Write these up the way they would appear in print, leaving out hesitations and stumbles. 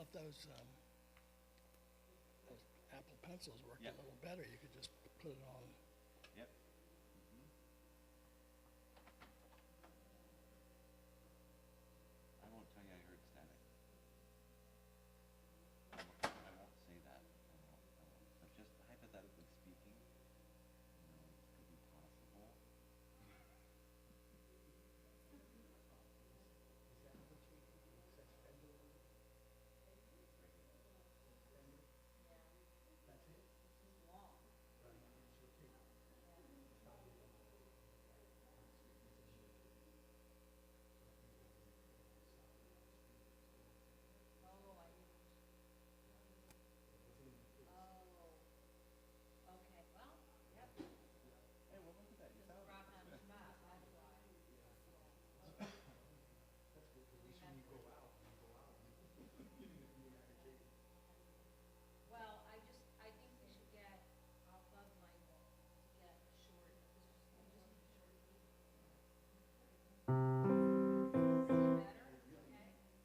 if those Apple Pencils worked a Yep. little better, you could just put it on. Yep. I won't tell you I heard static. I won't say that. But just hypothetically speaking, it could be possible. Hey, well, look at that. You found it.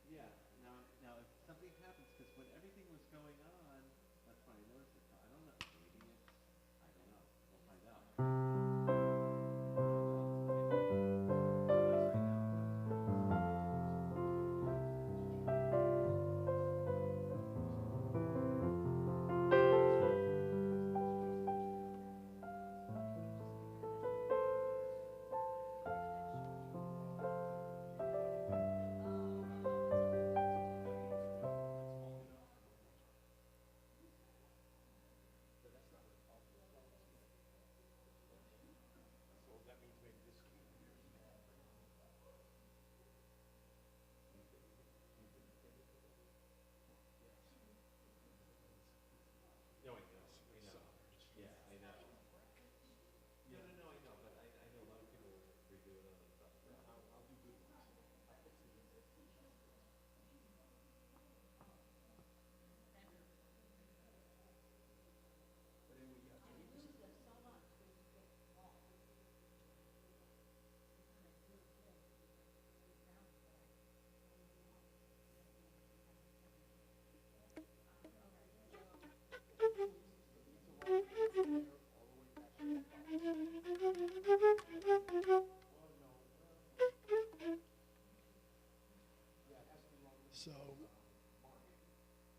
Yeah. Now, if something happens, because when everything was going on, that's when I noticed it. I don't know. Maybe it's. I don't know. We'll find out. No, I know. I know. Yeah, I know. Yeah, no, I know, but I know a lot of people redo it on stuff. I'll do good ones. But anyway, yeah. So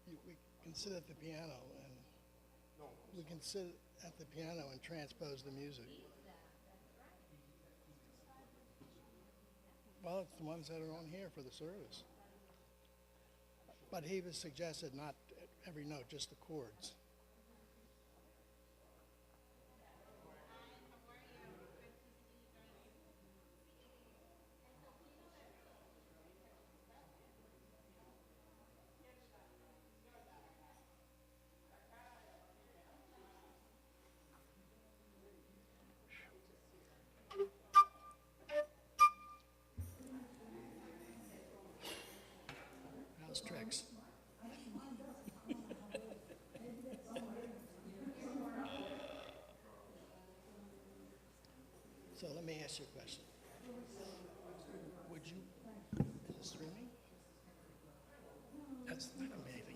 we can sit at the piano and we can sit at the piano and transpose the music. Well, it's the ones that are on here for the service. But he was suggested not every note, just the chords. How's tricks? So let me ask you a question. Would you, is it streaming? That's not amazing.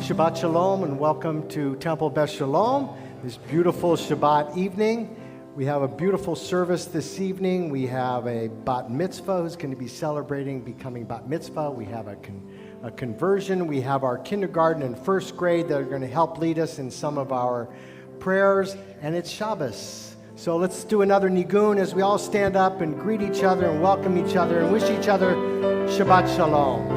Shabbat Shalom and welcome to Temple Beth Shalom, this beautiful Shabbat evening. We have a beautiful service this evening. We have a bat mitzvah who's going to be celebrating becoming bat mitzvah. We have a conversion. We have our kindergarten and first grade that are going to help lead us in some of our prayers, and it's Shabbos. So let's do another nigun as we all stand up and greet each other and welcome each other and wish each other Shabbat Shalom.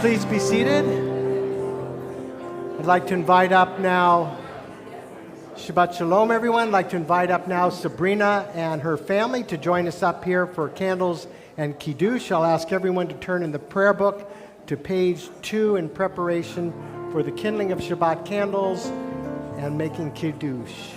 Please be seated. I'd like to invite up now, Shabbat Shalom everyone. I'd like to invite up now Sabrina and her family to join us up here for candles and Kiddush. I'll ask everyone to turn in the prayer book to page 2 in preparation for the kindling of Shabbat candles and making Kiddush.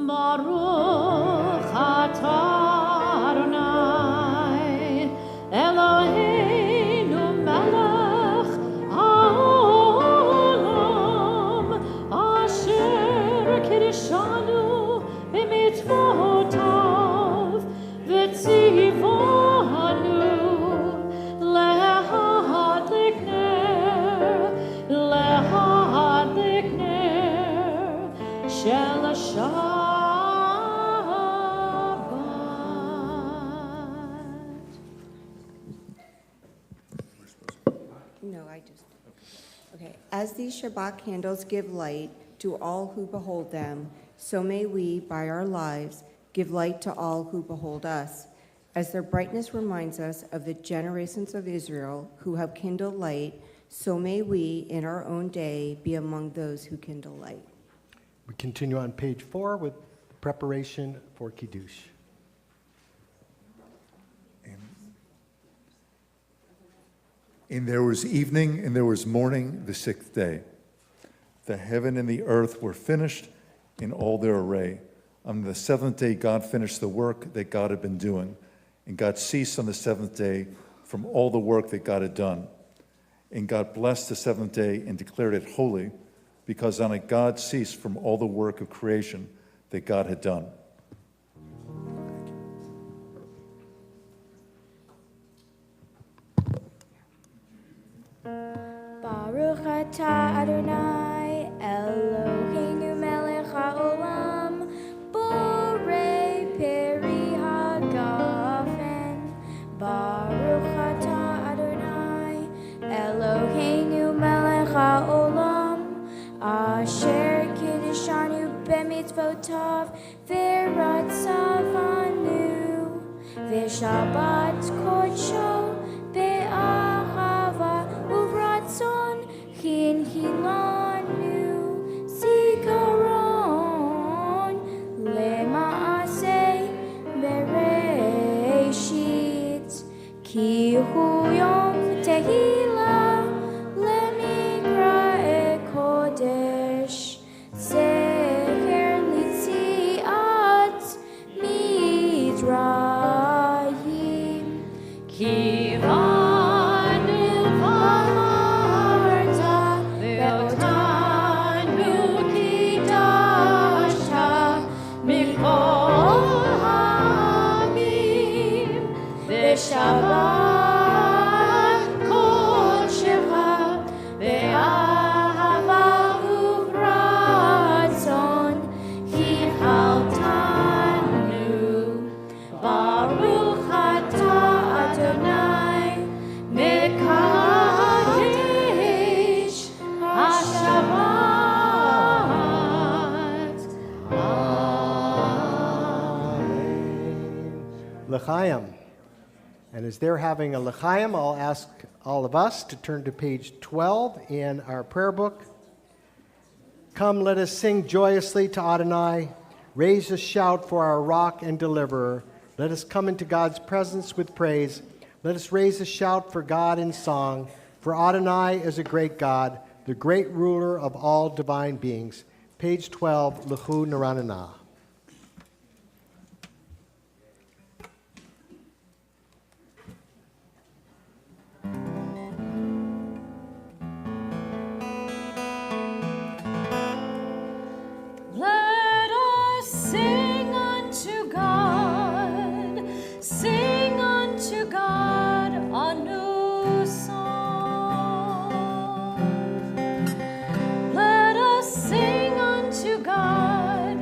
Baruch atah Adonai Eloheinu melech haolam votav v'tzivonu lehadlik ner shel Shabbat. No, I just. Okay. As these Shabbat candles give light to all who behold them, so may we, by our lives, give light to all who behold us. As their brightness reminds us of the generations of Israel who have kindled light, so may we, in our own day, be among those who kindle light. We continue on page 4 with preparation for Kiddush. And there was evening and there was morning the sixth day. The heaven and the earth were finished in all their array. On the seventh day, God finished the work that God had been doing. And God ceased on the seventh day from all the work that God had done. And God blessed the seventh day and declared it holy, because on it God ceased from all the work of creation that God had done. Baruch atah Adonai Eloheinu melech haolam borei peri hagafen. Baruch atah Adonai Eloheinu melech haolam asher kiddushanu b'mitzvotav v'ratzavanu v'shabbat kodsho be'ahava uvratzon hinhilanu zikaron lema'aseh bereshit ki hu yom tehillah lemikra'e kodesh zecher litziat midrayim Kivanu varta ve'otanu kidashta mikol ha'amim v'shabbat kodshecha ve'ahava uvratzon hichaltanu Baruch atah Adonai mekadesh HaShabbat. L'chaim. And as they're having a l'chaim, I'll ask all of us to turn to page 12 in our prayer book. Come, let us sing joyously to Adonai. Raise a shout for our rock and deliverer. Let us come into God's presence with praise. Let us raise a shout for God in song. For Adonai is a great God, the great ruler of all divine beings. Page 12, L'chu Naranana. Let us sing unto God, sing unto God a new song. Let us sing unto God,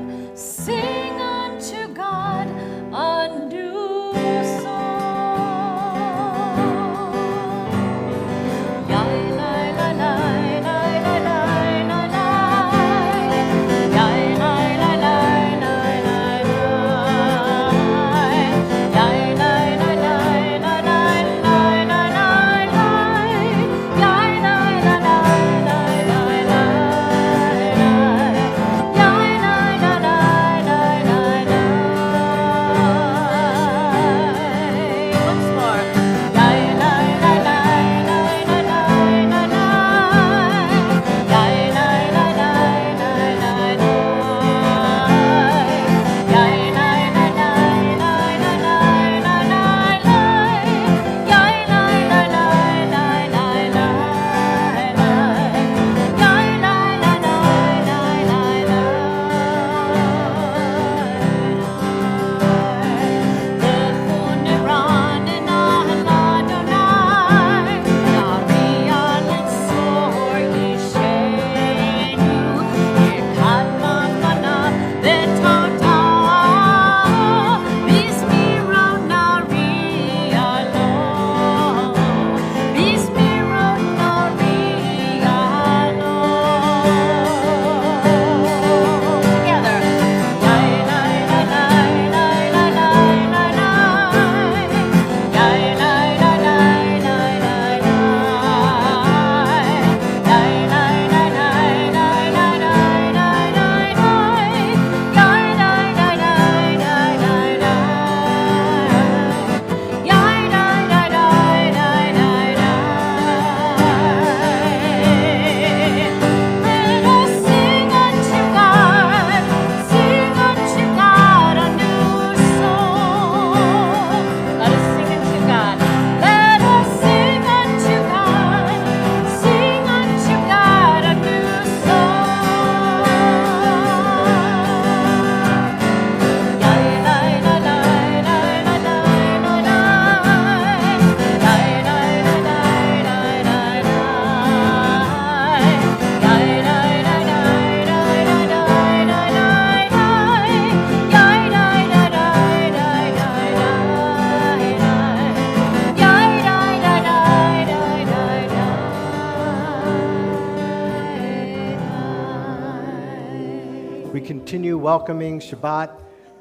continue welcoming Shabbat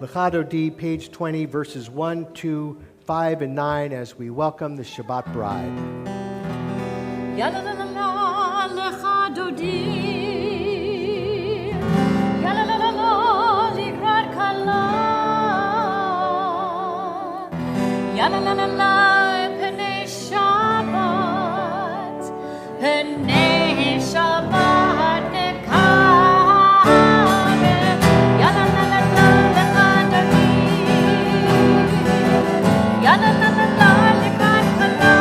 Lechado D, page 20, verses 1, 2, 5, and 9, as we welcome the Shabbat bride. Yalla la la la lecha dodi, yalla la la la likrat kala, yalla la la la penei Shabbat, penei Shabbat nekame, yalla la la la lecha dodi, yalla la la la likrat kala.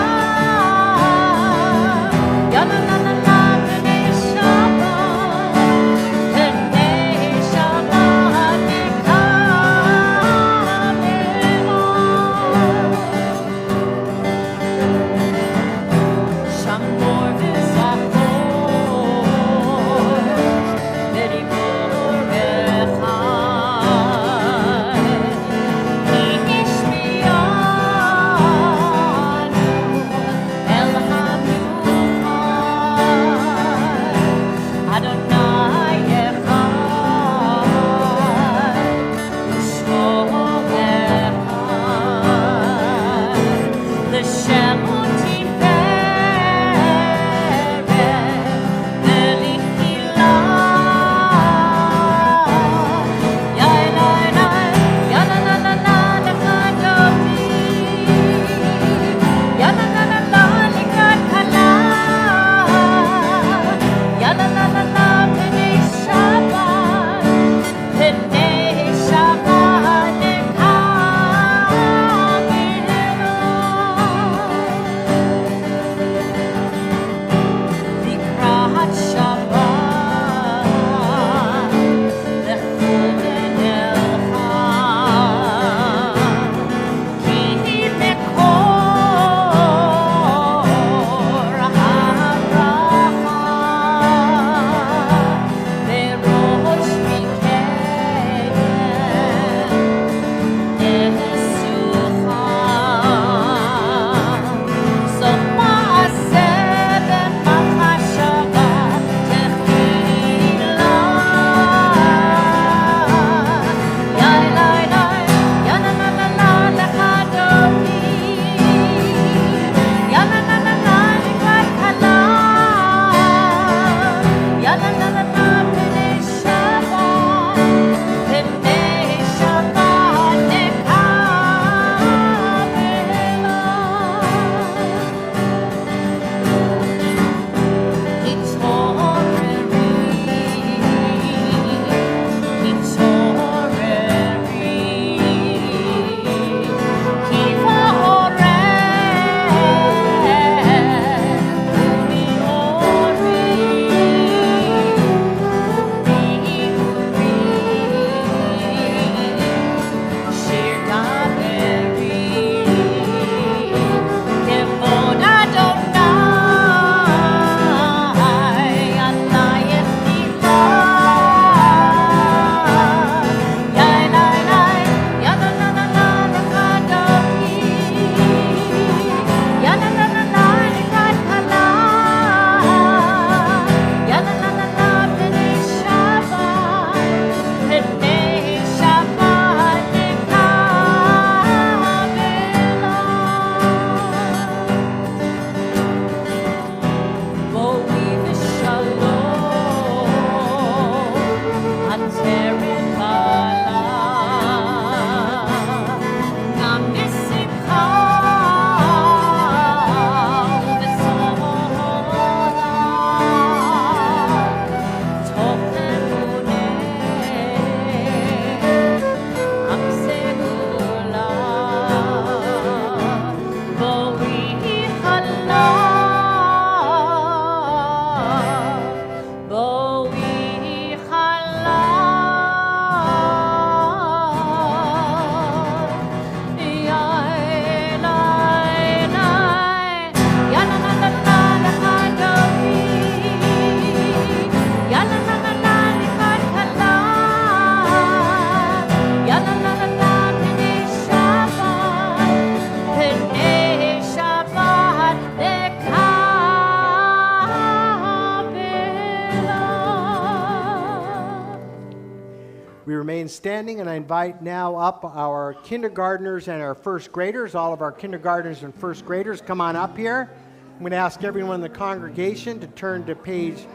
standing, and I invite now up our kindergartners and our first graders. All of our kindergartners and first graders, come on up here. I'm going to ask everyone in the congregation to turn to page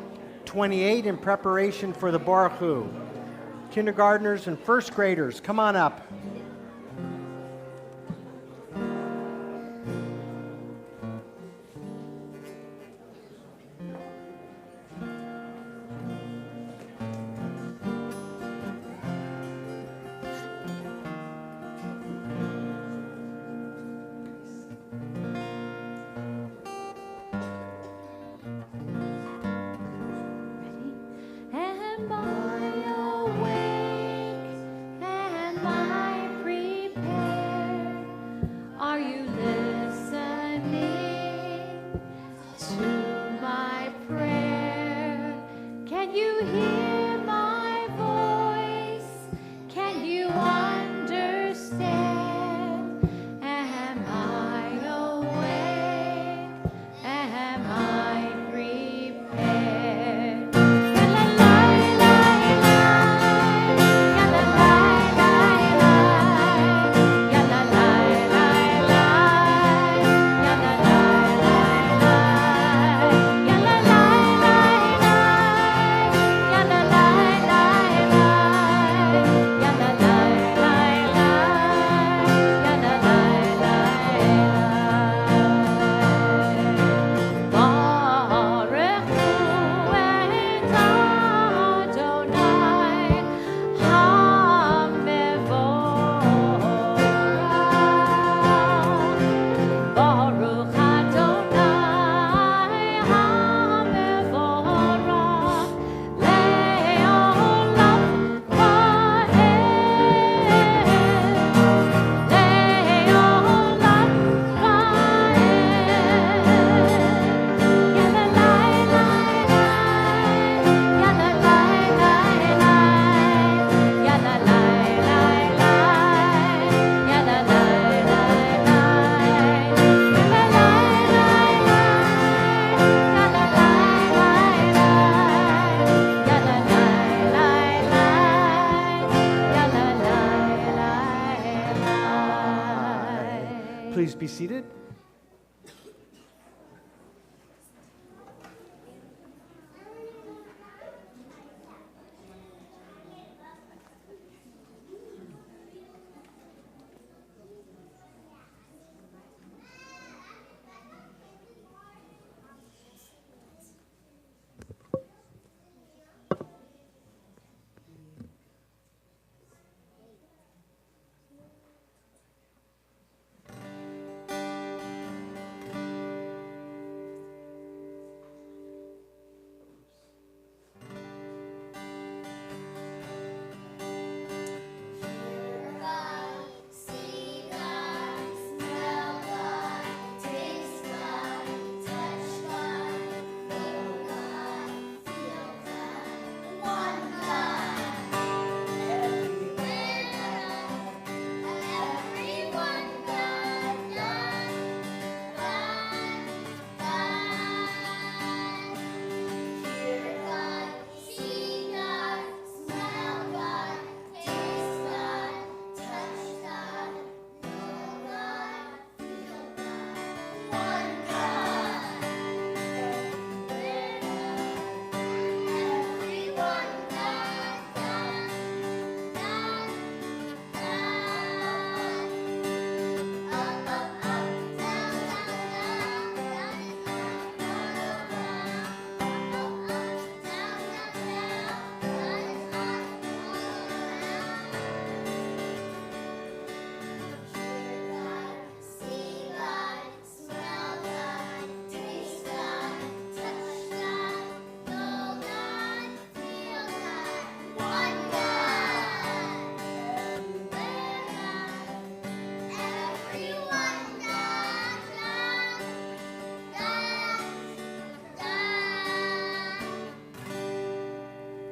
28 in preparation for the Baruch Hu. Kindergartners and first graders, come on up. Am I awake? Am I prepared? Are you listening to my prayer? Can you hear my voice? Can you understand? Am I awake? Am I prepared? Please be seated.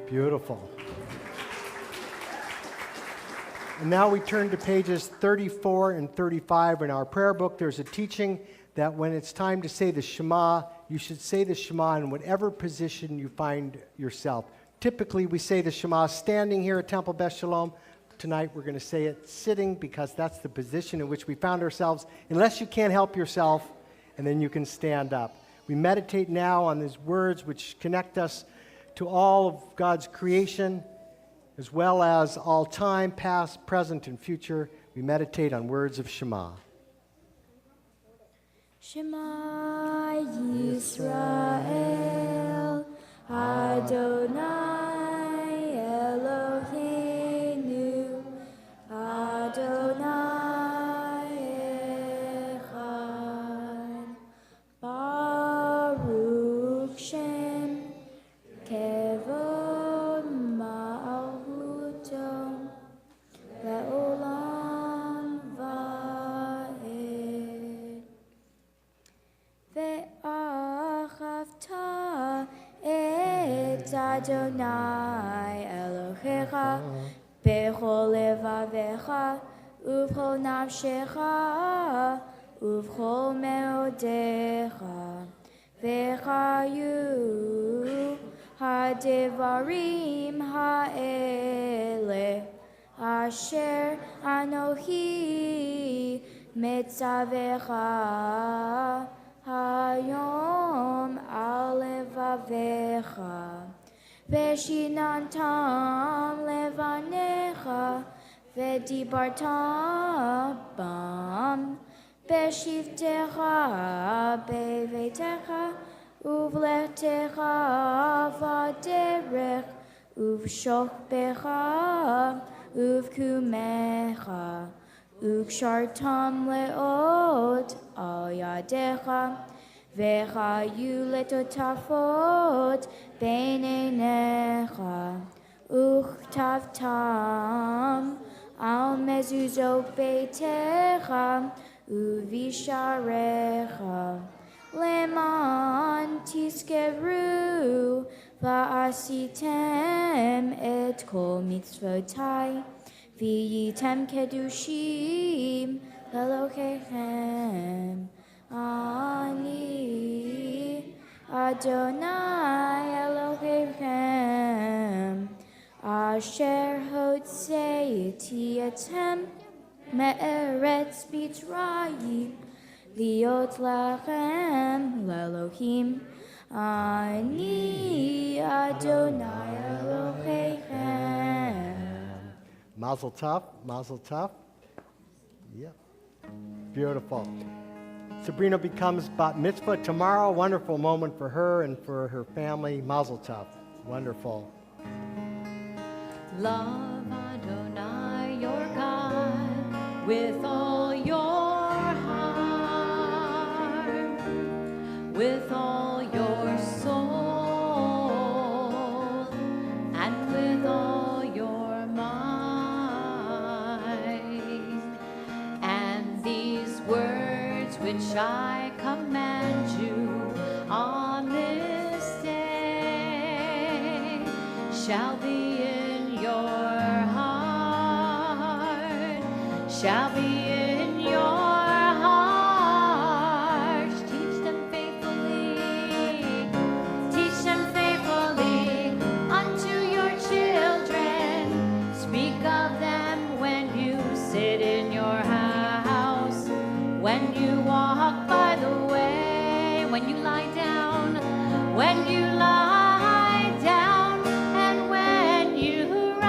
Beautiful. And now we turn to pages 34 and 35 in our prayer book. There's a teaching that when it's time to say the Shema, you should say the Shema in whatever position you find yourself. Typically, we say the Shema standing here at Temple Beth Shalom, tonight, we're going to say it sitting because that's the position in which we found ourselves, unless you can't help yourself, and then you can stand up. We meditate now on these words which connect us to all of God's creation, as well as all time, past, present, and future. We meditate on words of Shema. Shema Yisrael, Adonai Eloheinu, Adonai Echad, Baruch Shem, Kevod Malchuto, Le'olam Va'ed. Ve'achavta et Adonai Elohecha bechol levavecha uvchol nafshecha uvchol meodecha vechayu hadevarim ha'ele asher anochi metzavecha hayom al levavecha veshinantam levanecha vedibarta bam beshivtecha bevetecha uvletecha vaderech uvshokbecha uvkumecha ukshartam leot al yadecha vechayu letotafot beinenecha uchtavtam al mezuzot beitecha uvisharecha leman tiskeru va'asitem et kol mitzvotai V'yitem kedushim Elohechem Ani Adonai Elohechem Asher hotzeiti etem Me'eretz Mitzrayim Liot lachem Lelohim Ani Adonai Elohechem. Mazel tov, mazel tov. Yep. Beautiful. Sabrina becomes bat mitzvah tomorrow. Wonderful moment for her and for her family. Mazel tov. Wonderful. Love Adonai your God with all your heart, with all your soul, and with all your mind. And these words which I command you on this day shall be in your heart, shall be in your heart. Teach them faithfully unto your children. Speak of them when you sit in your house, when you walk by the way, when you lie down, when you lie down, and when you rise.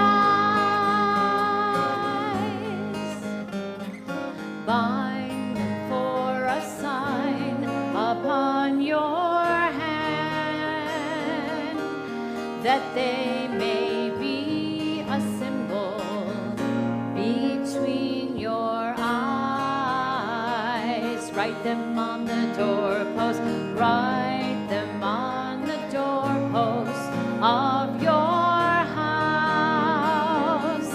Bind them for a sign upon your hand, that they may be a symbol between your eyes. Write them on the doorpost, write them on the doorpost of your house,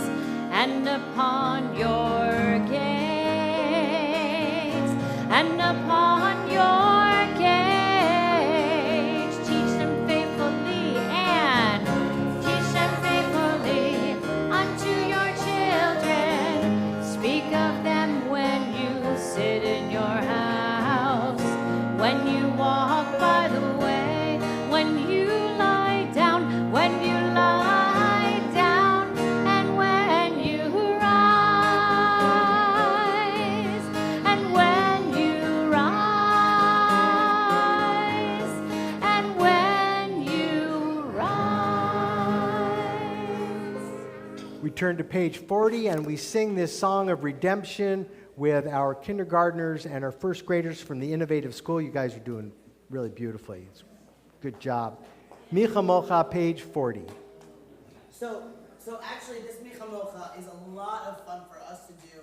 and upon your gates, and upon your gates. Teach them faithfully and teach them faithfully unto your children. Speak of them when you sit in your house, when you walk by the way, when you lie down, when you lie down, and when you turn to page 40 and we sing this song of redemption with our kindergartners and our first graders from the Innovative School. You guys are doing really beautifully. Good job. Micha Mocha, page 40. So actually, this Micha Mocha is a lot of fun for us to do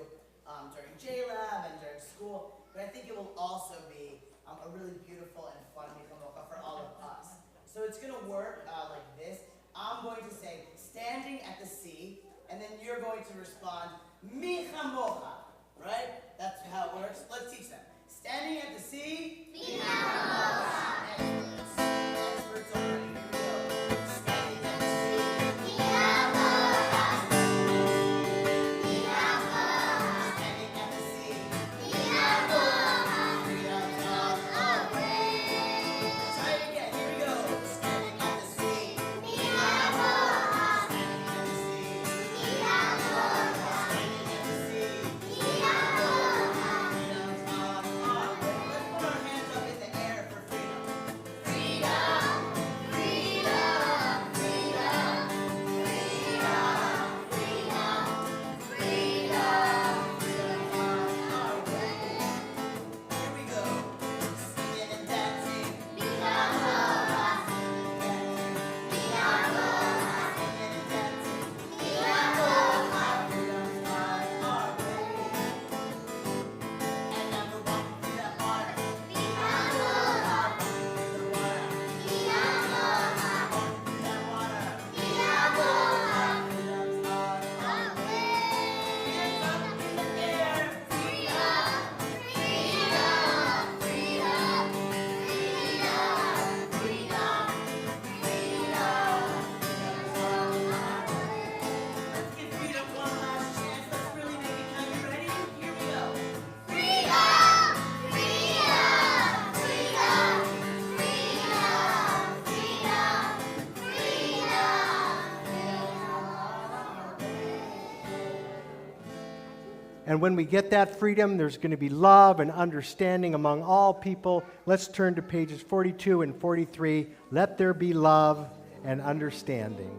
during J-Lab and during school, but I think it will also be a really beautiful and fun Micha Mocha for all of us. So it's going to work like this. I'm going to say, standing at the sea, and then you're going to respond, Micha Mocha, right? That's how it works. Let's teach them. Standing at the sea, Micha Mocha. Experts already. Here we go. Standing at the sea, Micha Mocha. Micha Mocha. Standing at the sea, Micha Mocha. Freedom's on our way. Let's try it again. Here we go. Standing at the sea, Micha Mocha. Standing at the sea, Micha Mocha. Standing at the sea, Micha Mocha. Freedom's on our way. Let's put our hands up in the air for freedom. Freedom, freedom, freedom, freedom, freedom, freedom. Freedom's on our way. Here we go. Singing and dancing. Micha Mocha. Micha Mocha. Singing and dancing. Micha Mocha. Freedom's on our way. And now we're walking through that water. Micha Mocha. Walking through the water. Micha Mocha. Walking through that water. Micha Mocha. Freedom's on our way. Hands up in the air. Freedom, freedom, freedom, freedom, freedom, freedom. Freedom's on our way. Let's give freedom one last chance. Let's really make it count. You ready? Here we go. Freedom, freedom, freedom, freedom, freedom, And when we get that freedom, there's going to be love and understanding among all people. Let's turn to pages 42 and 43. Let there be love and understanding.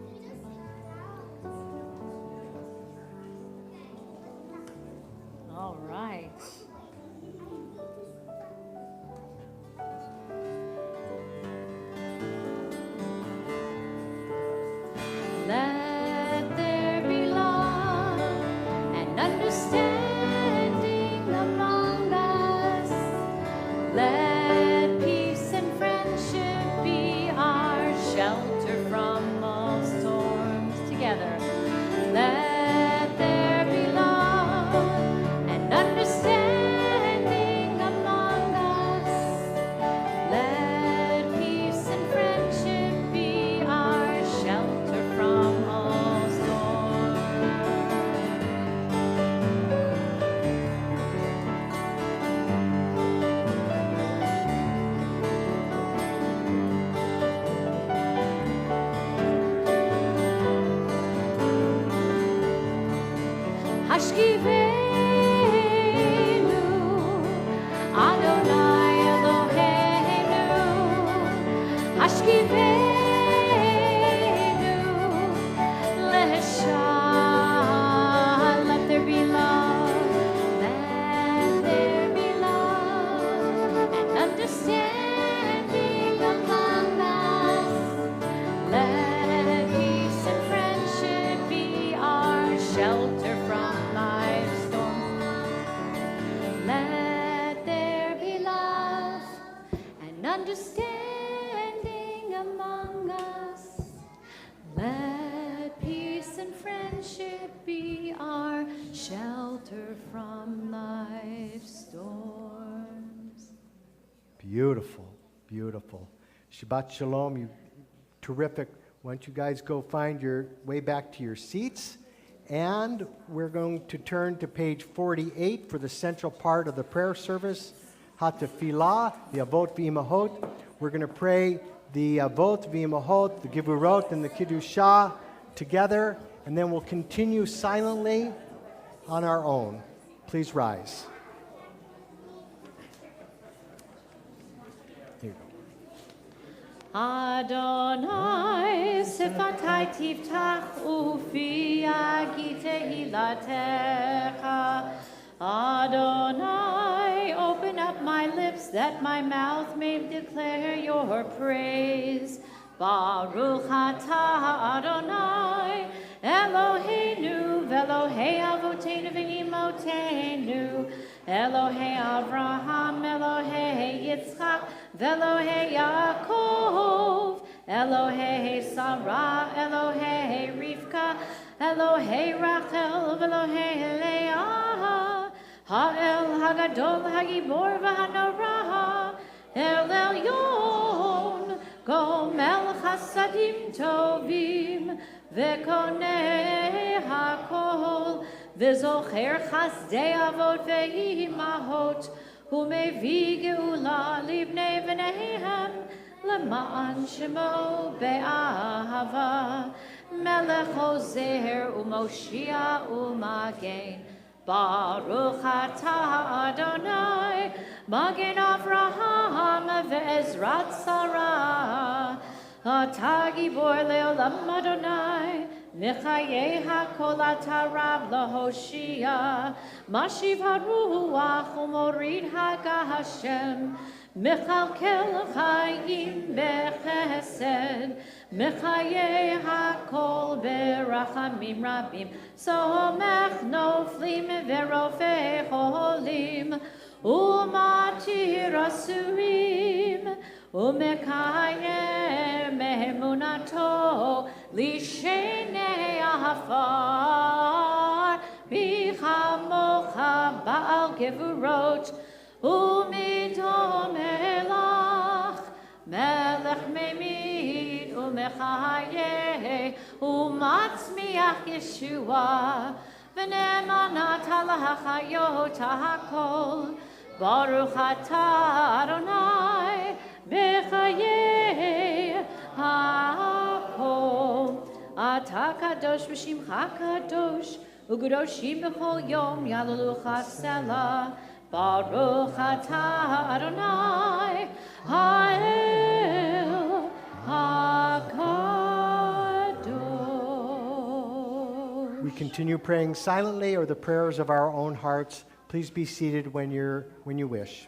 All right. Let there be love and understanding among us. Let peace and friendship be our shelter from all storms. Together. Let there be love and understanding among us. Let peace and friendship be our shelter from all storms. Hashkivenu, Adonai Eloheinu. Hashkivenu, Lesha. Let there be love. Let there be love and understanding among us. Let peace and friendship be our shelter from life's storms. Let there be love and understanding among us. Let peace and friendship be our shelter from life's storms. Beautiful, beautiful. Shabbat Shalom, you terrific. Why don't you guys go find your way back to your seats? And we're going to turn to page 48 for the central part of the prayer service, HaTefilah, the Avot V'Imahot. We're going to pray the Avot V'Imahot, the Givurot, and the Kiddushah together, and then we'll continue silently on our own. Please rise. Here you go. Adonai, sifatai tiftach ufi agi tehilatecha. Adonai, open up my lips that my mouth may declare your praise. Baruch atah Adonai, Eloheinu, ve'Elohei avoteinu ve'imotenu, Elohei Avraham, Elohei Yitzchak, ve'Elohei Yaakov, Elohei Sarah, Elohei Rivka, Elohei Rachel, ve'Elohei Leah, Ha'el Hagadol Hagibor v'Hanora, El Elyon, Gomel Chasadim Tovim, Ve'konei HaKol, Ve'zocher Chasdei Avot Ve'imahot, U'mevi Geula Libnei V'neihem, Lema'an Shemo Be'ahava, Melech Ozer U'Moshia U'Magen, Baruch atah Adonai, Magen Avraham ve'ezrat Sarah, Atah Gibor le'olam Adonai, Mechayei hakol atah Rab lahoshia, Mashiv haruach u'morid haga Hashem, Mechalkel chayim bechesed, Mechayei hakol berachamim rabim, Somech noflim verofei cholim, Umatir asurim, Umekayem emunato, Lishenei ahafar, Bichamocha ba'al gevurot, Umidom elach, Melech memid umechayeh, Umatzmiach Yeshua, V'nemanat halachayot hakol, Baruch atah Adonai, Bechayeh hakol. Atah kadosh v'shimcha kadosh, U'kadoshim b'chol yom yalalucha selah. Baruch atah Adonai, Ha'el HaKadosh. We continue praying silently or the prayers of our own hearts. Please be seated when you wish.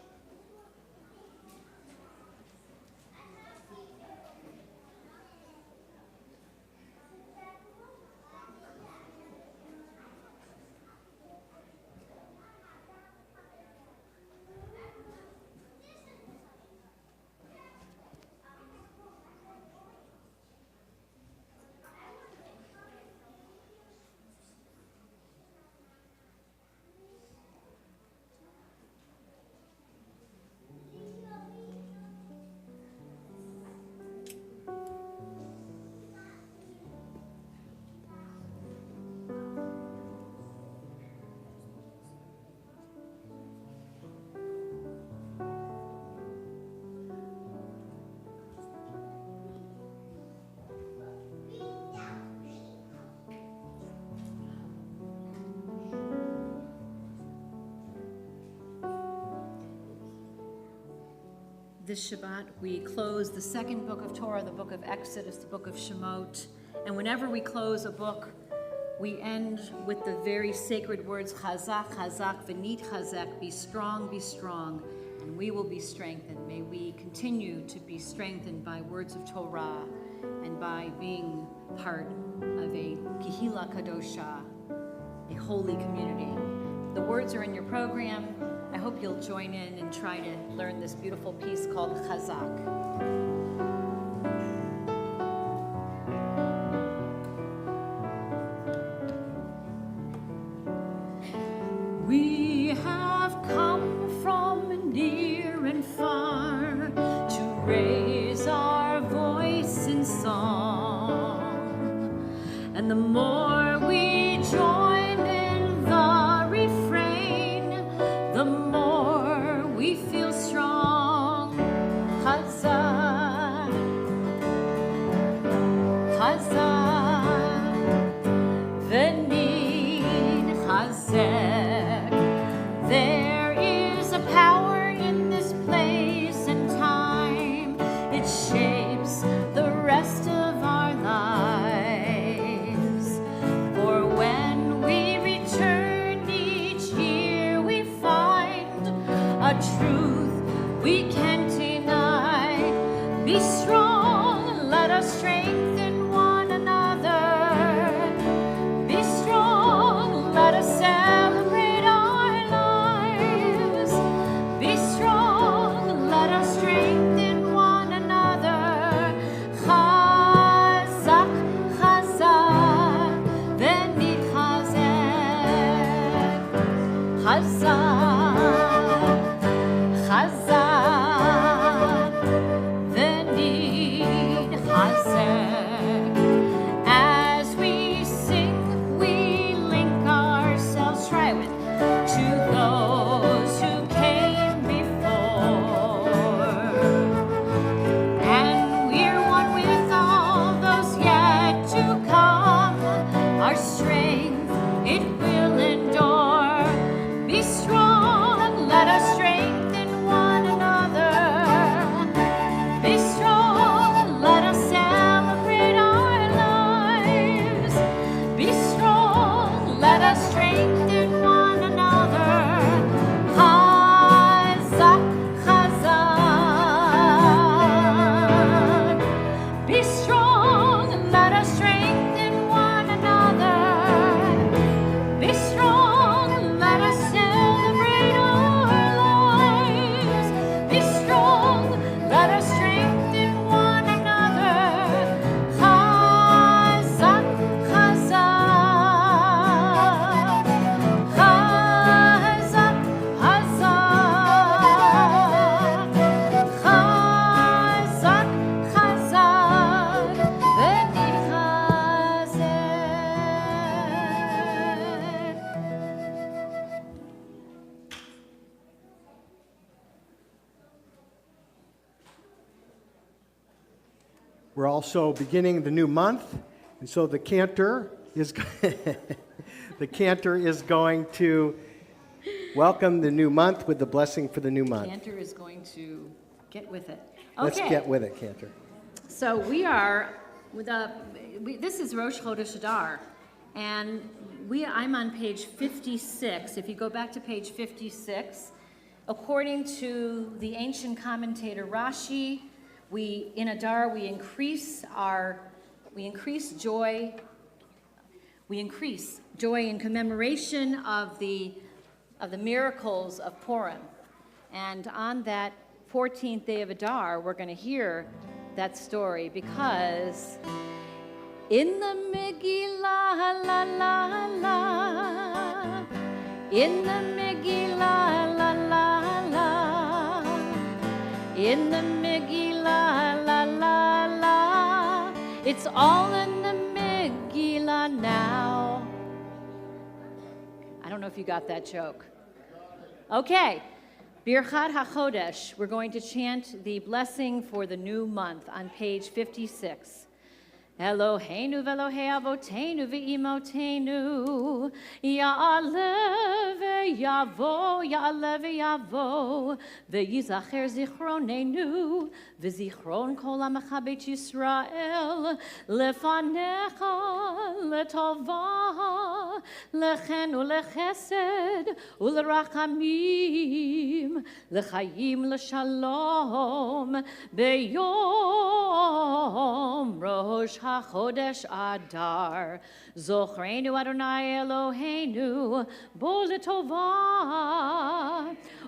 This Shabbat, we close the second book of Torah, the book of Exodus, the book of Shemot. And whenever we close a book, we end with the very sacred words, Chazak, Chazak, V'nit Chazak, be strong, and we will be strengthened. May we continue to be strengthened by words of Torah and by being part of a Kehila Kadosha, a holy community. The words are in your program. I hope you'll join in and try to learn this beautiful piece called Chazak. We have come from near and far to raise our voice in song, and the more we join in the refrain, the more we feel strong. Chazak, a truth we can't deny. Be strong, let us strengthen one another. Be strong, let us celebrate our lives. Be strong, let us strengthen one another. Chazak, chazak, v'nichazek. Chazak, chazak, v'nichazek. As we sing, we link ourselves, try it, to those who came before. And we're one with all those yet to come. Our strength, it will endure. Be strong, let us strengthen one another. Be strong, let us celebrate our lives. Be strong, let us strengthen one another. Chazak, chazak. Be strong, let us strengthen one another. Be strong, let us celebrate our lives. Be strong, let us strengthen one another. Chazak, chazak. Chazak, chazak. Chazak, chazak. V'nichazek. We're also beginning the new month, and so the cantor is the cantor is going to welcome the new month with the blessing for the new month. Cantor is going to get with it. Let's Okay. get with it, cantor. So we are with this is Rosh Chodesh Adar, and I'm on page 56. If you go back to page 56, according to the ancient commentator Rashi, in Adar we increase joy in commemoration of the miracles of Purim. And on that 14th day of Adar, we're going to hear that story because in the Megillah, la la la, in the Megillah, la la la, in the Megillah, la la la, it's all in the Megillah now. I don't know if you got that joke. Okay. Birchat HaChodesh, we're going to chant the blessing for the new month on page 56. Eloheinu v'Elohei Avotenu v'Imotenu, Ya'aleh v'Yavo, Ya'aleh v'Yavo, v'Yizacher zichronenu, v'zichron kol ha'amecha beit Yisrael, lefanecha, letova, lechen u'lechesed, u'lerachamim, lechayim l'shalom, beyom Rosh HaChodesh Adar, Zochreinu Adonai Eloheinu, bo l'tova,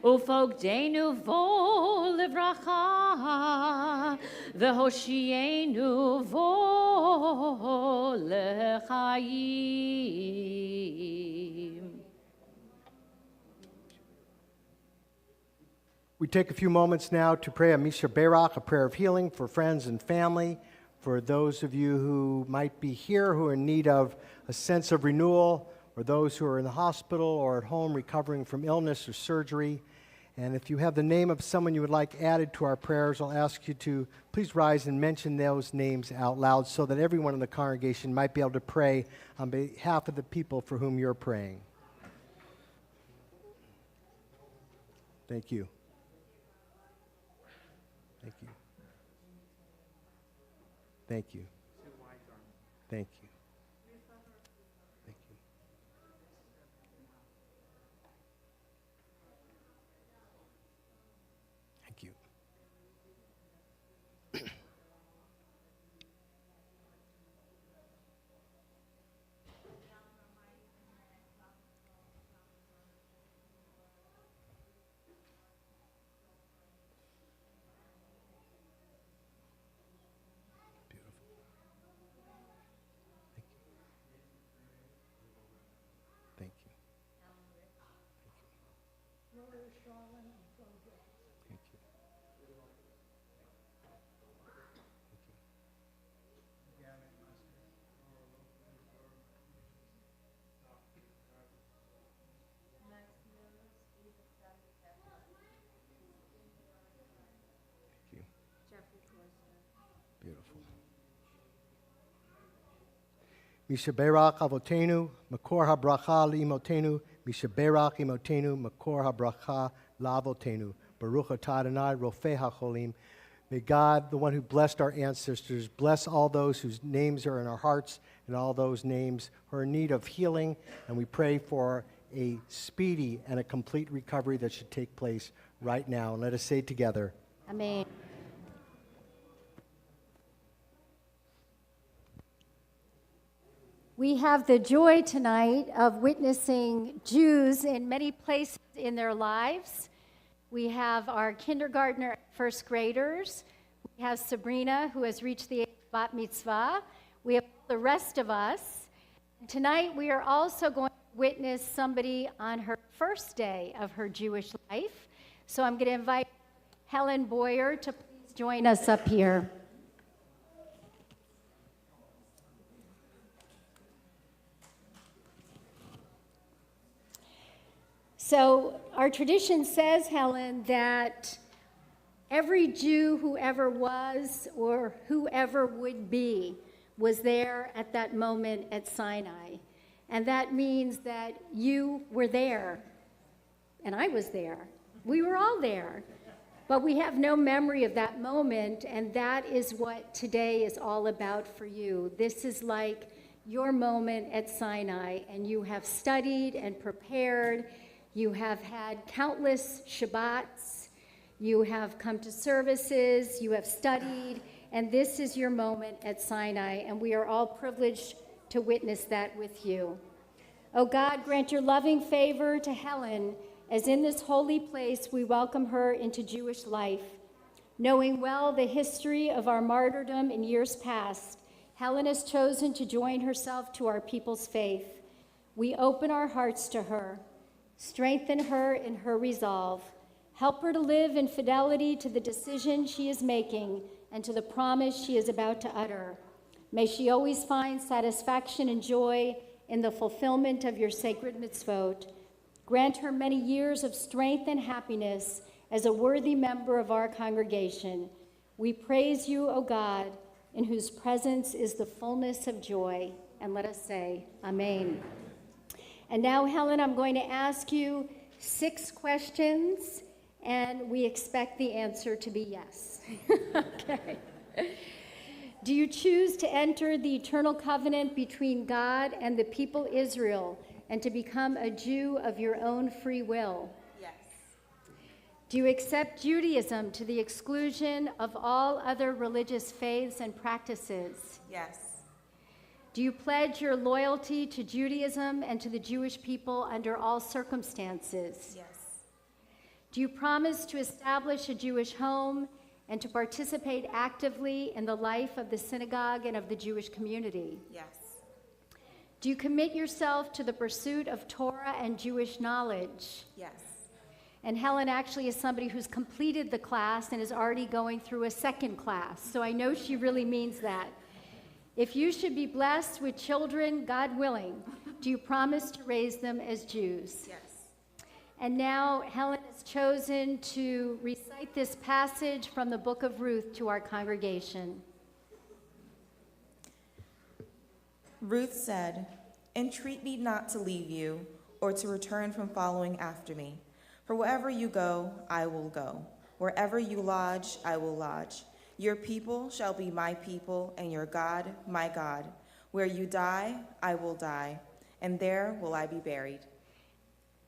ufogdeinu vo livracha, v'hoshienu vo l'chaim. We take a few moments now to pray a Misha Berach, a prayer of healing for friends and family, for those of you who might be here who are in need of a sense of renewal, or those who are in the hospital or at home recovering from illness or surgery. And if you have the name of someone you would like added to our prayers, I'll ask you to please rise and mention those names out loud so that everyone in the congregation might be able to pray on behalf of the people for whom you're praying. Thank you. Thank you. Thank you. Thank you. Thank you. Thank you. Thank you. Thank you. Thank you. Beautiful. Mishaberach avotenu, makor habracha li'imotenu, mishaberach imotenu, makor habracha la'avotenu, baruch atah Adonai rofei hacholim. May God, the one who blessed our ancestors, bless all those whose names are in our hearts and all those names who are in need of healing. And we pray for a speedy and a complete recovery that should take place right now. And let us say together, Amen. We have the joy tonight of witnessing Jews in many places in their lives. We have our kindergartner, first graders. We have Sabrina, who has reached the age of bat mitzvah. We have the rest of us. Tonight, we are also going to witness somebody on her first day of her Jewish life. So I'm going to invite Helen Boyer to please join us up here. So our tradition says, Helen, that every Jew who ever was or whoever would be was there at that moment at Sinai. And that means that you were there, and I was there. We were all there. But we have no memory of that moment, and that is what today is all about for you. This is like your moment at Sinai, and you have studied and prepared. You have had countless Shabbats. You have come to services. You have studied. And this is your moment at Sinai. And we are all privileged to witness that with you. Oh God, grant your loving favor to Helen, as in this holy place we welcome her into Jewish life. Knowing well the history of our martyrdom in years past, Helen has chosen to join herself to our people's faith. We open our hearts to her. Strengthen her in her resolve. Help her to live in fidelity to the decision she is making and to the promise she is about to utter. May she always find satisfaction and joy in the fulfillment of your sacred mitzvot. Grant her many years of strength and happiness as a worthy member of our congregation. We praise you, O God, in whose presence is the fullness of joy. And let us say, Amen. And now, Helen, I'm going to ask you 6 questions, and we expect the answer to be yes. Okay. Do you choose to enter the eternal covenant between God and the people Israel and to become a Jew of your own free will? Yes. Do you accept Judaism to the exclusion of all other religious faiths and practices? Yes. Do you pledge your loyalty to Judaism and to the Jewish people under all circumstances? Yes. Do you promise to establish a Jewish home and to participate actively in the life of the synagogue and of the Jewish community? Yes. Do you commit yourself to the pursuit of Torah and Jewish knowledge? Yes. And Helen actually is somebody who's completed the class and is already going through a second class, so I know she really means that. If you should be blessed with children, God willing, do you promise to raise them as Jews? Yes. And now Helen has chosen to recite this passage from the book of Ruth to our congregation. Ruth said, "Entreat me not to leave you or to return from following after me. For wherever you go, I will go. Wherever you lodge, I will lodge. Your people shall be my people, and your God, my God. Where you die, I will die, and there will I be buried."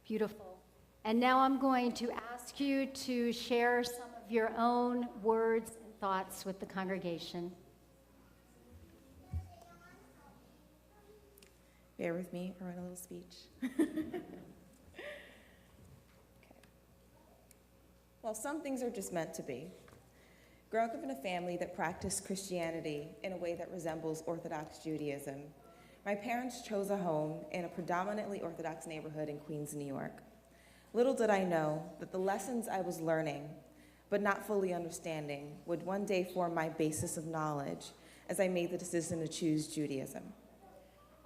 Beautiful. And now I'm going to ask you to share some of of your own words and thoughts with the congregation. Bear with me, I write a little speech. Well, some things are just meant to be. Growing up in a family that practiced Christianity in a way that resembles Orthodox Judaism, my parents chose a home in a predominantly Orthodox neighborhood in Queens, New York. Little did I know that the lessons I was learning, but not fully understanding, would one day form my basis of knowledge as I made the decision to choose Judaism.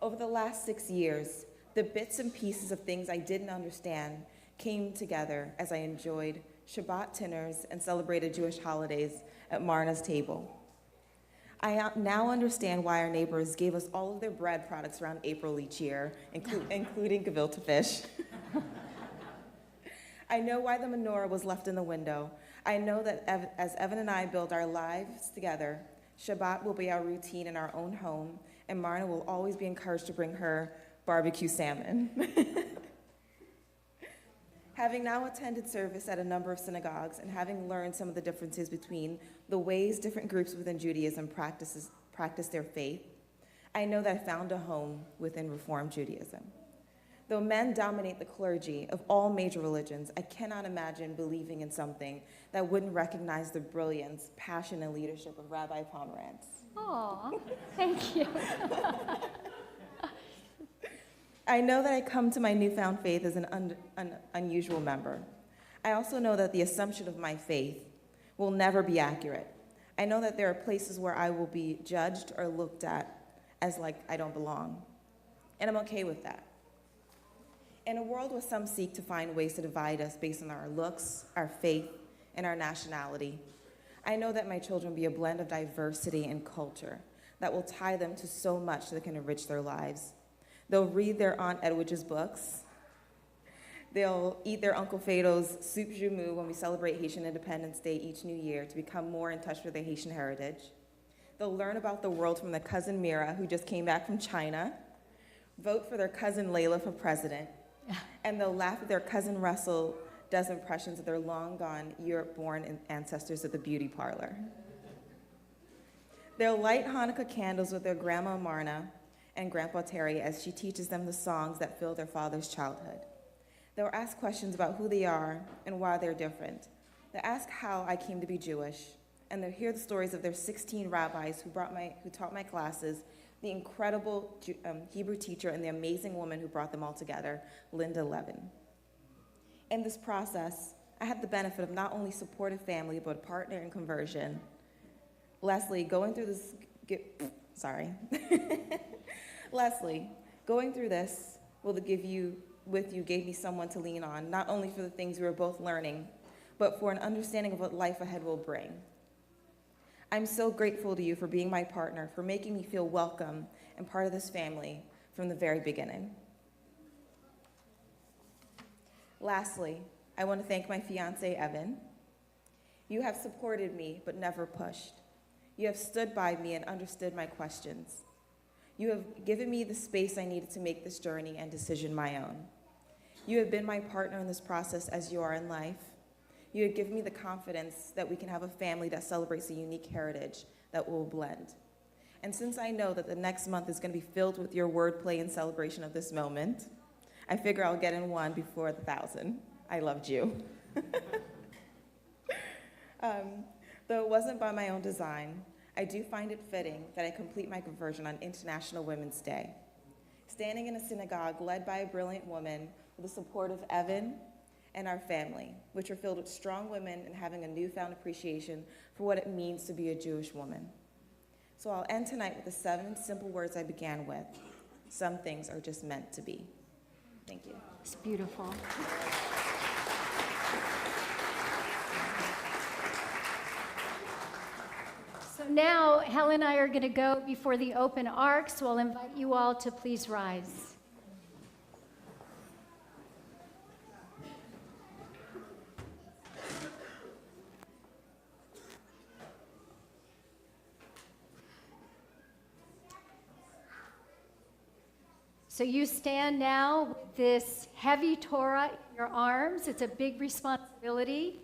Over the last 6 years, the bits and pieces of things I didn't understand came together as I enjoyed Shabbat dinners and celebrated Jewish holidays at Marna's table. I now understand why our neighbors gave us all of their bread products around April each year, including gefilte fish. I know why the menorah was left in the window. I know that as Evan and I build our lives together, Shabbat will be our routine in our own home, and Marna will always be encouraged to bring her barbecue salmon. Having now attended service at a number of synagogues and having learned some of the differences between the ways different groups within Judaism practice their faith, I know that I found a home within Reform Judaism. Though men dominate the clergy of all major religions, I cannot imagine believing in something that wouldn't recognize the brilliance, passion, and leadership of Rabbi Pomerantz. Aw, thank you. I know that I come to my newfound faith as an unusual member. I also know that the assumption of my faith will never be accurate. I know that there are places where I will be judged or looked at as like I don't belong, and I'm okay with that. In a world where some seek to find ways to divide us based on our looks, our faith, and our nationality, I know that my children will be a blend of diversity and culture that will tie them to so much that can enrich their lives. They'll read their Aunt Edwidge's books. They'll eat their Uncle Fado's soup joumou when we celebrate Haitian Independence Day each new year to become more in touch with their Haitian heritage. They'll learn about the world from their cousin Mira, who just came back from China, vote for their cousin Layla for president, and they'll laugh at their cousin Russell does impressions of their long-gone Europe-born ancestors at the beauty parlor. They'll light Hanukkah candles with their grandma Marna and Grandpa Terry as she teaches them the songs that fill their father's childhood. They'll ask questions about who they are and why they're different. They'll ask how I came to be Jewish, and they'll hear the stories of their 16 rabbis who taught my classes, the incredible Hebrew teacher, and the amazing woman who brought them all together, Linda Levin. In this process, I had the benefit of not only supportive family, but a partner in conversion. Leslie, going through this gave me someone to lean on, not only for the things we were both learning, but for an understanding of what life ahead will bring. I'm so grateful to you for being my partner, for making me feel welcome and part of this family from the very beginning. Lastly, I want to thank my fiancé, Evan. You have supported me, but never pushed. You have stood by me and understood my questions. You have given me the space I needed to make this journey and decision my own. You have been my partner in this process as you are in life. You have given me the confidence that we can have a family that celebrates a unique heritage that will blend. And since I know that the next month is going to be filled with your wordplay and celebration of this moment, I figure I'll get in one before the 1,000. I loved you. Though it wasn't by my own design, I do find it fitting that I complete my conversion on International Women's Day. Standing in a synagogue led by a brilliant woman with the support of Evan and our family, which are filled with strong women and having a newfound appreciation for what it means to be a Jewish woman. So I'll end tonight with the 7 simple words I began with. Some things are just meant to be. Thank you. It's beautiful. So now, Helen and I are going to go before the open ark, so I'll invite you all to please rise. So you stand now with this heavy Torah in your arms. It's a big responsibility,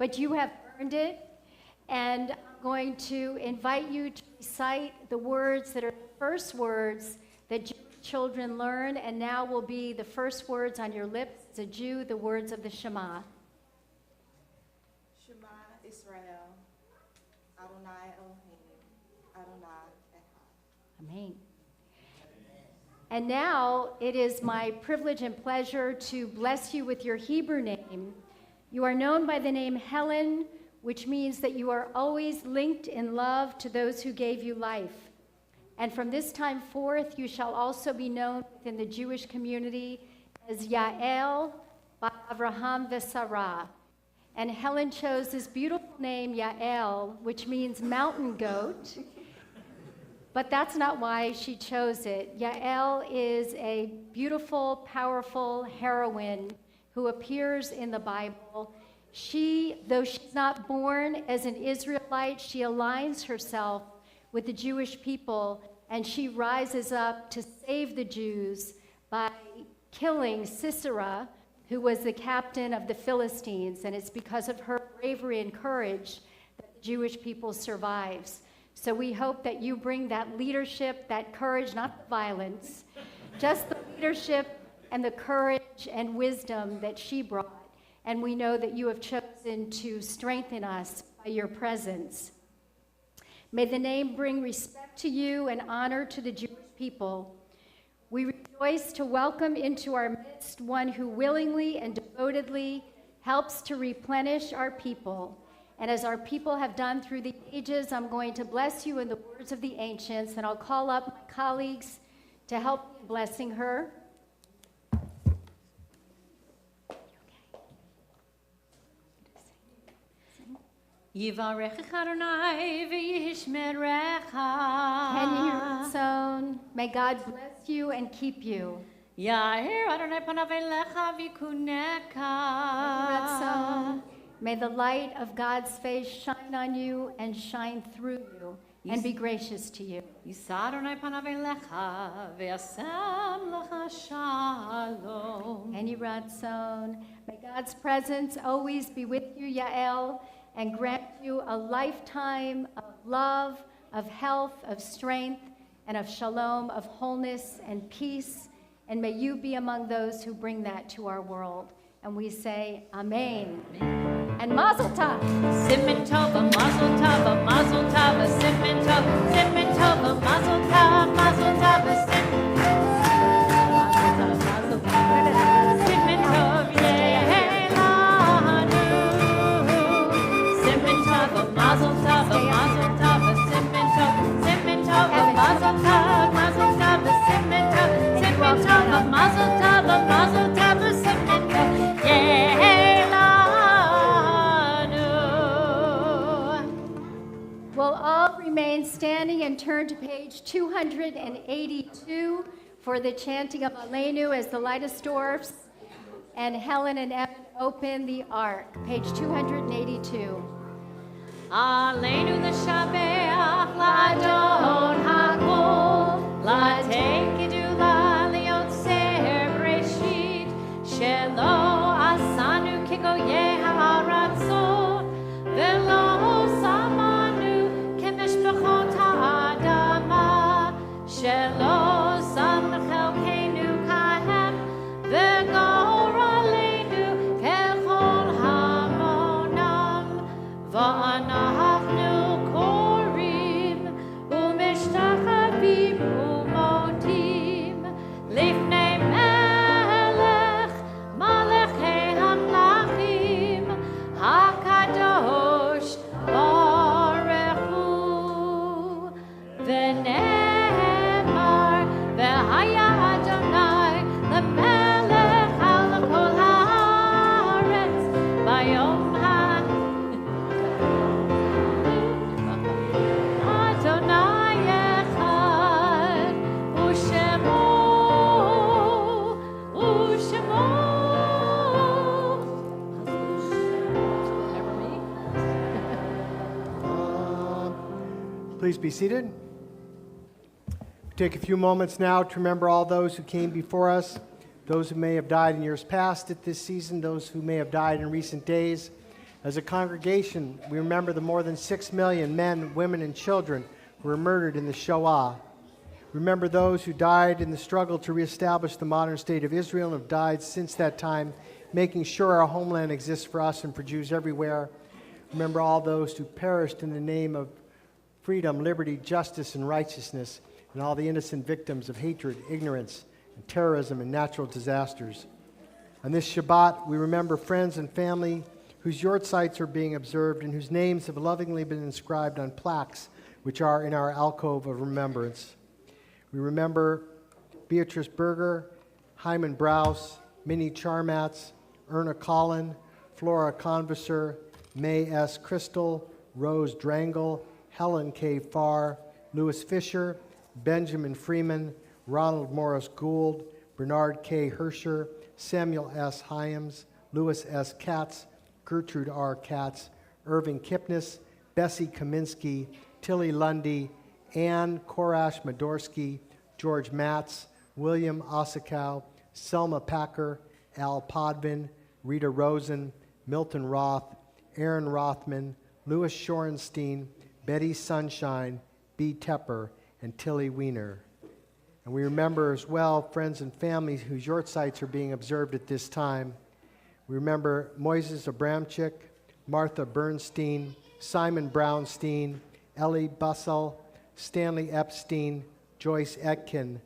but you have earned it. And I'm going to invite you to recite the words that are the first words that Jewish children learn, and now will be the first words on your lips as a Jew, the words of the Shema. Shema Israel, Adonai Eloheinu, Adonai Echad. Amen. And now it is my privilege and pleasure to bless you with your Hebrew name. You are known by the name Helen, which means that you are always linked in love to those who gave you life. And from this time forth, you shall also be known within the Jewish community as Yael, by Avraham v'Sarah. And Helen chose this beautiful name, Yael, which means mountain goat. But that's not why she chose it. Yael is a beautiful, powerful heroine who appears in the Bible. Though she's not born as an Israelite, she aligns herself with the Jewish people, and she rises up to save the Jews by killing Sisera, who was the captain of the Philistines. And it's because of her bravery and courage that the Jewish people survives. So we hope that you bring that leadership, that courage, not the violence, just the leadership and the courage and wisdom that she brought. And we know that you have chosen to strengthen us by your presence. May the name bring respect to you and honor to the Jewish people. We rejoice to welcome into our midst one who willingly and devotedly helps to replenish our people. And as our people have done through the ages, I'm going to bless you in the words of the ancients, and I'll call up my colleagues to help me in blessing her. Yivarechecha Adonai v'yishmerecha. Can you hear its own? May God bless you and keep you. Ya'ir Adonai panav elecha v'kuneka. May the light of God's face shine on you and shine through you and be gracious to you. Yisa Adonai panav elecha v'yasem lecha shalom. And Yiratzon. May God's presence always be with you, Yael, and grant you a lifetime of love, of health, of strength, and of shalom, of wholeness and peace. And may you be among those who bring that to our world. And we say, Amen. And Mazel Tov. Simen tova, mazel tova, mazel tova, simen tova, mazel tova, mazel tova, simen tova, yehelanu. Simen tova, mazel tova, mazel tova, simen tova, mazel tova, mazel tova, simen tova, mazel tova, mazel tova, simen tova, yehelanu. We'll all remain standing and turn to page 282 for the chanting of Aleinu as the Leidesdorfs and Helen and Evan open the ark. Page 282. Aleinu l'shabeach la'adon hakol, la'atei gedula liotzer breshit, shelo asanu kigoyeh ha'aratzot, velo samanu kemeshpachot ha'adama, shelo sam chelkeinu kahem, v'gor aleinu kechol hamonam, va'anachnu korim u'mishtachavim u'motim lifnei melech malechei hamlachim hakadosh baruch hu v'ne'emar v'haya Adonai lemelech al kol haaretz bayom Adonai echad, u'shemo, u'shemo. Please be seated. Take a few moments now to remember all those who came before us, those who may have died in years past at this season, those who may have died in recent days. As a congregation, we remember the more than 6 million men, women, and children who were murdered in the Shoah. Remember those who died in the struggle to reestablish the modern state of Israel and have died since that time, making sure our homeland exists for us and for Jews everywhere. Remember all those who perished in the name of freedom, liberty, justice, and righteousness, and all the innocent victims of hatred, ignorance, and terrorism and natural disasters. On this Shabbat, we remember friends and family whose yortzites are being observed and whose names have lovingly been inscribed on plaques, which are in our alcove of remembrance. We remember Beatrice Berger, Hyman Browse, Minnie Charmatz, Erna Collin, Flora Converser, May S. Crystal, Rose Drangle, Helen K. Farr, Louis Fisher, Benjamin Freeman, Ronald Morris Gould, Bernard K. Hersher, Samuel S. Hyams, Louis S. Katz, Gertrude R. Katz, Irving Kipnis, Bessie Kaminsky, Tilly Lundy, Ann Korash Madorsky, George Matz, William Osikow, Selma Packer, Al Podvin, Rita Rosen, Milton Roth, Aaron Rothman, Louis Shorenstein, Betty Sunshine, B. Tepper, and Tilly Wiener. And we remember as well friends and families whose yortzites are being observed at this time. We remember Moises Abramchik, Martha Bernstein, Simon Brownstein, Ellie Bussell, Stanley Epstein, Joyce Etkin,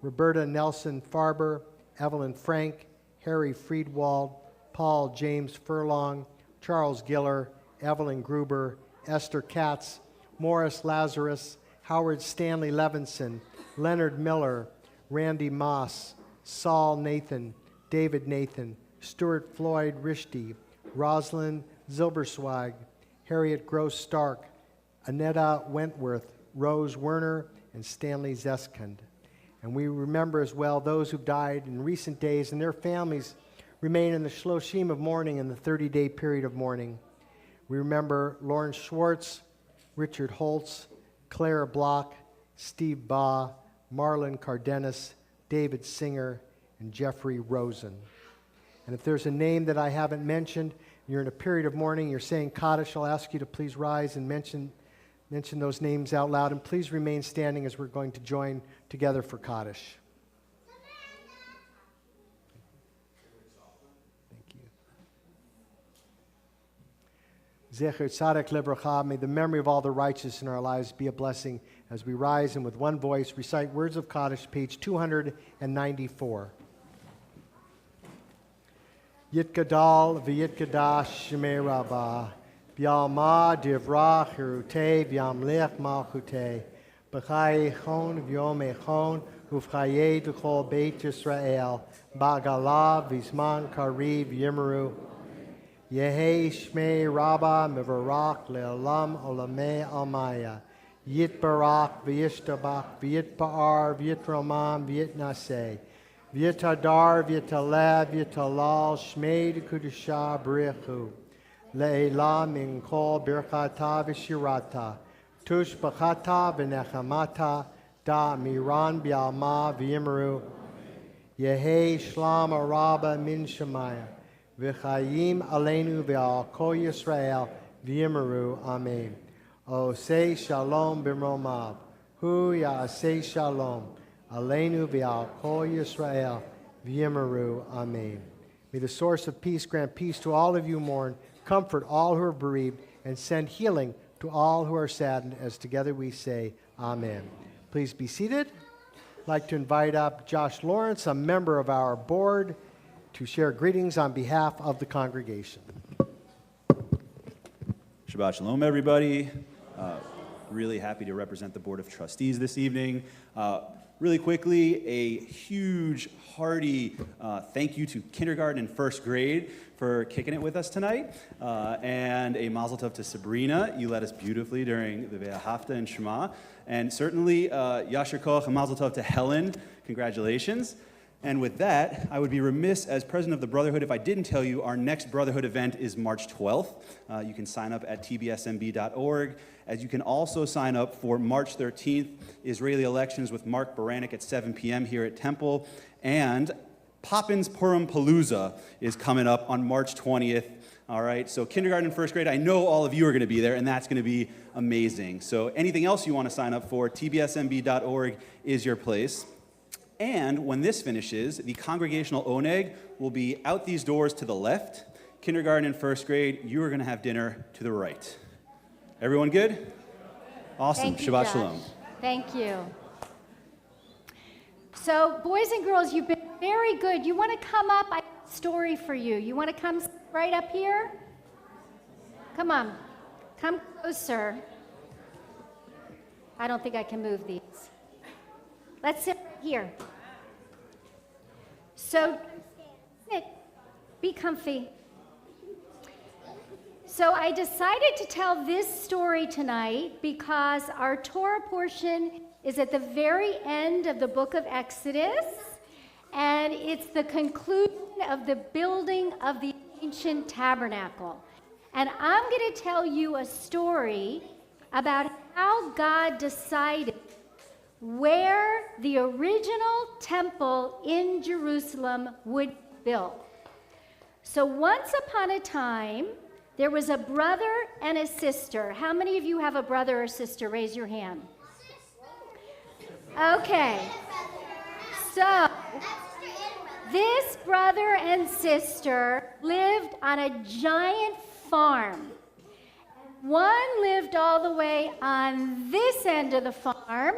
Roberta Nelson Farber, Evelyn Frank, Harry Friedwald, Paul James Furlong, Charles Giller, Evelyn Gruber, Esther Katz, Morris Lazarus, Howard Stanley Levinson, Leonard Miller, Randy Moss, Saul Nathan, David Nathan, Stuart Floyd Rishti, Rosalind Zilberswag, Harriet Gross Stark, Annetta Wentworth, Rose Werner, and Stanley Zeskind. And we remember as well those who've died in recent days, and their families remain in the Shloshim of mourning in the 30-day period of mourning. We remember Lawrence Schwartz, Richard Holtz, Claire Block, Steve Baugh, Marlon Cardenas, David Singer, and Jeffrey Rosen. And if there's a name that I haven't mentioned, you're in a period of mourning, you're saying Kaddish, I'll ask you to please rise and mention those names out loud, and please remain standing as we're going to join together for Kaddish. Thank you. Zecher Tzaddik Livracha, may the memory of all the righteous in our lives be a blessing as we rise and with one voice recite words of Kaddish, page 294. Yitgadal v'yitgadash shemei rabbah, B'yalma divrach hirutei v'yamlech malchutei, B'chai echon v'yom echon uv'chayei d'chol Beit Yisrael, Ba'gala v'zman kariv yimeru. Yehei shmei rabbah mivarach le'olam olamei almaya, Yitbarach v'yishtabach v'yitpa'ar v'yitromam v'yitnaseh, V'yitadar v'yitaleh v'yitalal shmei d'kudusha b'richu. Le'ela min kol birchata v'shirata, tush b'chata v'nechamata, da miran b'alma v'yimru. Yehei shlam araba min shemaya, v'chayim aleinu v'al kol Yisrael v'yimru. Amen. O say shalom b'mromav, hu ya'aseh shalom, aleinu v'al kol Yisrael v'yimru. Amen. May the source of peace grant peace to all of you who mourn, comfort all who are bereaved, and send healing to all who are saddened, as together we say, Amen. Please be seated. I'd like to invite up Josh Lawrence, a member of our board, to share greetings on behalf of the congregation. Shabbat Shalom, everybody. Really happy to represent the Board of Trustees this evening. Really quickly, a huge, hearty thank you to kindergarten and first grade for kicking it with us tonight, and a mazel tov to Sabrina. You led us beautifully during the Ve'ahavta and Shema, and certainly Yasher Koach and mazel tov to Helen. Congratulations. And with that, I would be remiss as president of the Brotherhood if I didn't tell you our next Brotherhood event is March 12th. You can sign up at tbsmb.org, as you can also sign up for March 13th, Israeli elections with Mark Baranek at 7 p.m. here at Temple, and Poppins Purim Palooza is coming up on March 20th. All right, so kindergarten and first grade, I know all of you are going to be there, and that's going to be amazing. So anything else you want to sign up for, tbsmb.org is your place. And when this finishes, the congregational oneg will be out these doors to the left. Kindergarten and first grade, you are going to have dinner to the right. Everyone good? Awesome. Thank you, Shabbat Josh. Shalom. Thank you. So, boys and girls, you've been very good. You want to come up? I have a story for you. You want to come right up here? Come on. Come closer. I don't think I can move these. Let's sit right here. So, sit. Be comfy. So I decided to tell this story tonight because our Torah portion is at the very end of the book of Exodus, and it's the conclusion of the building of the ancient tabernacle. And I'm going to tell you a story about how God decided where the original temple in Jerusalem would be built. So once upon a time, there was a brother and a sister. How many of you have a brother or sister? Raise your hand. Okay. So, this brother and sister lived on a giant farm. One lived all the way on this end of the farm,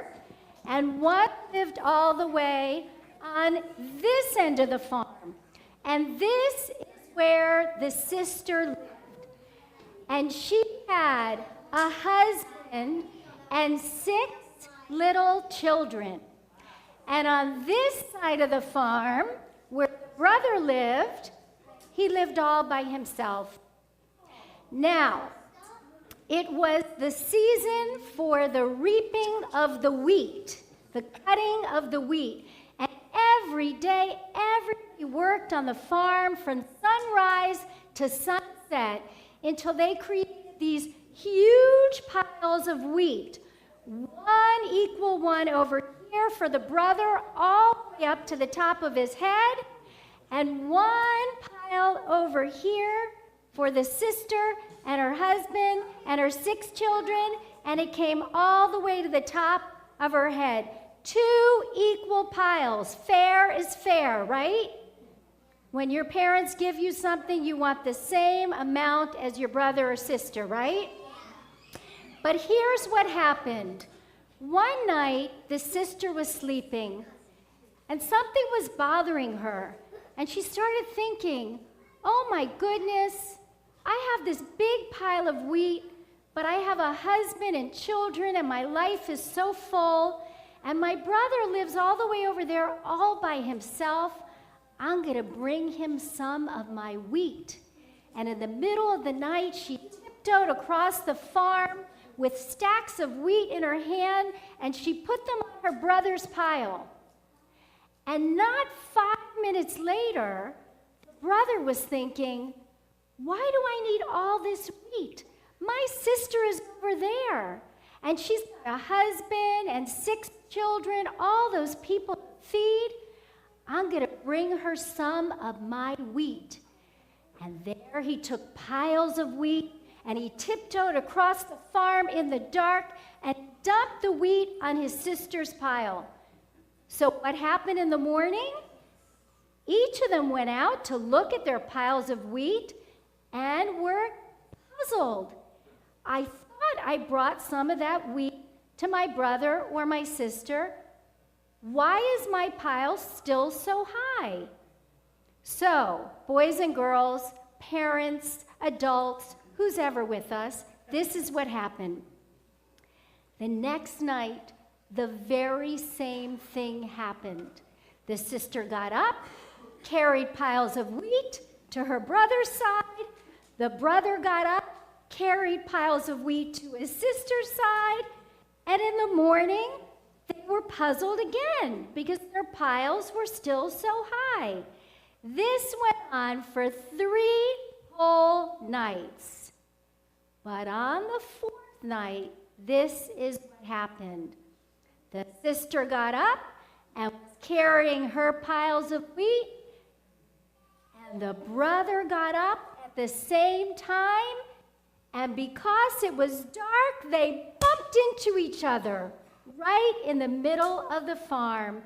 and one lived all the way on this end of the farm. And this is where the sister lived. And she had a husband and 6 little children. And on this side of the farm, where the brother lived, he lived all by himself. Now, it was the season for the reaping of the wheat, the cutting of the wheat. And every day, he worked on the farm from sunrise to sunset until they created these huge piles of wheat. One equal one over here for the brother, all the way up to the top of his head, and one pile over here for the sister and her husband and her 6 children, and it came all the way to the top of her head. 2 equal piles. Fair is fair, right? When your parents give you something, you want the same amount as your brother or sister, right? But here's what happened. One night, the sister was sleeping, and something was bothering her. And she started thinking, oh my goodness, I have this big pile of wheat, but I have a husband and children, and my life is so full, and my brother lives all the way over there all by himself. I'm going to bring him some of my wheat. And in the middle of the night, she tiptoed across the farm with stacks of wheat in her hand, and she put them on her brother's pile. And not 5 minutes later, the brother was thinking, why do I need all this wheat? My sister is over there, and she's got a husband and 6 children, all those people to feed. I'm going to bring her some of my wheat. And there he took piles of wheat, and he tiptoed across the farm in the dark and dumped the wheat on his sister's pile. So what happened in the morning? Each of them went out to look at their piles of wheat and were puzzled. I thought I brought some of that wheat to my brother or my sister. Why is my pile still so high? So, boys and girls, parents, adults, who's ever with us, this is what happened. The next night, the very same thing happened. The sister got up, carried piles of wheat to her brother's side. The brother got up, carried piles of wheat to his sister's side. And in the morning, they were puzzled again because their piles were still so high. This went on for 3 whole nights. But on the 4th night, this is what happened. The sister got up and was carrying her piles of wheat, and the brother got up and the same time, and because it was dark, they bumped into each other right in the middle of the farm,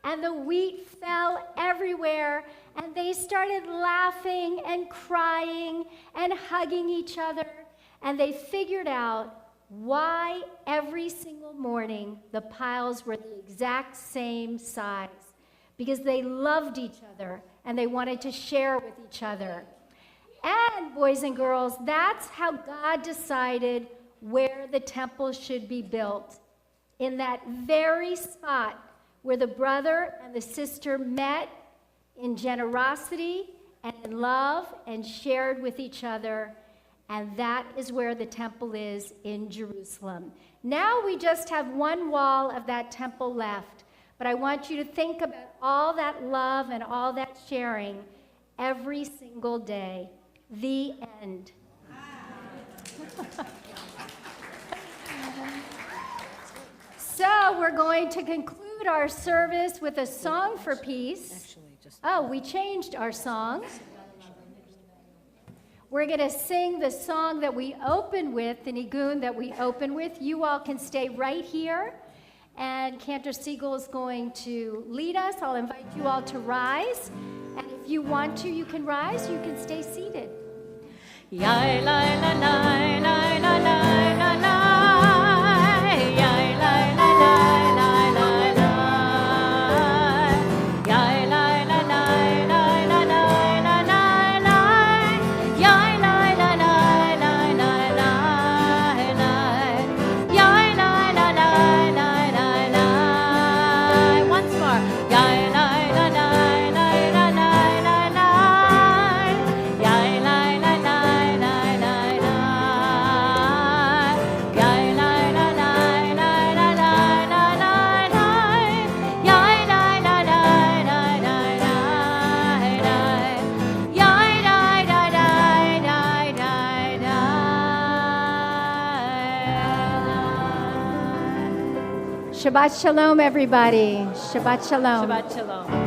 and the wheat fell everywhere, and they started laughing and crying and hugging each other, and they figured out why every single morning the piles were the exact same size, because they loved each other and they wanted to share with each other. And boys and girls, that's how God decided where the temple should be built, in that very spot where the brother and the sister met in generosity and in love and shared with each other. And that is where the temple is in Jerusalem. Now we just have one wall of that temple left, but I want you to think about all that love and all that sharing every single day. The end. So we're going to conclude our service with a song for peace. Oh, we changed our songs. We're going to sing the song that we open with, the nigun that we open with. You all can stay right here, and Cantor Siegel is going to lead us. I'll invite you all to rise, and if you want to, you can rise. You can stay seated. Yai lai la lai lai la lai la lai, yai lai la lai lai lai lai, yai lai la lai lai la lai la lai lai, yai lai la lai lai lai lai lai, yai lai la lai lai lai lai. Once more, yai lai la lai lai la lai lai lai, yai lai la lai lai lai lai, yai lai la lai lai lai lai lai lai, yai lai la lai lai lai lai lai, yai lai la lai lai lai lai. Shabbat shalom, everybody. Shabbat shalom. Shabbat shalom.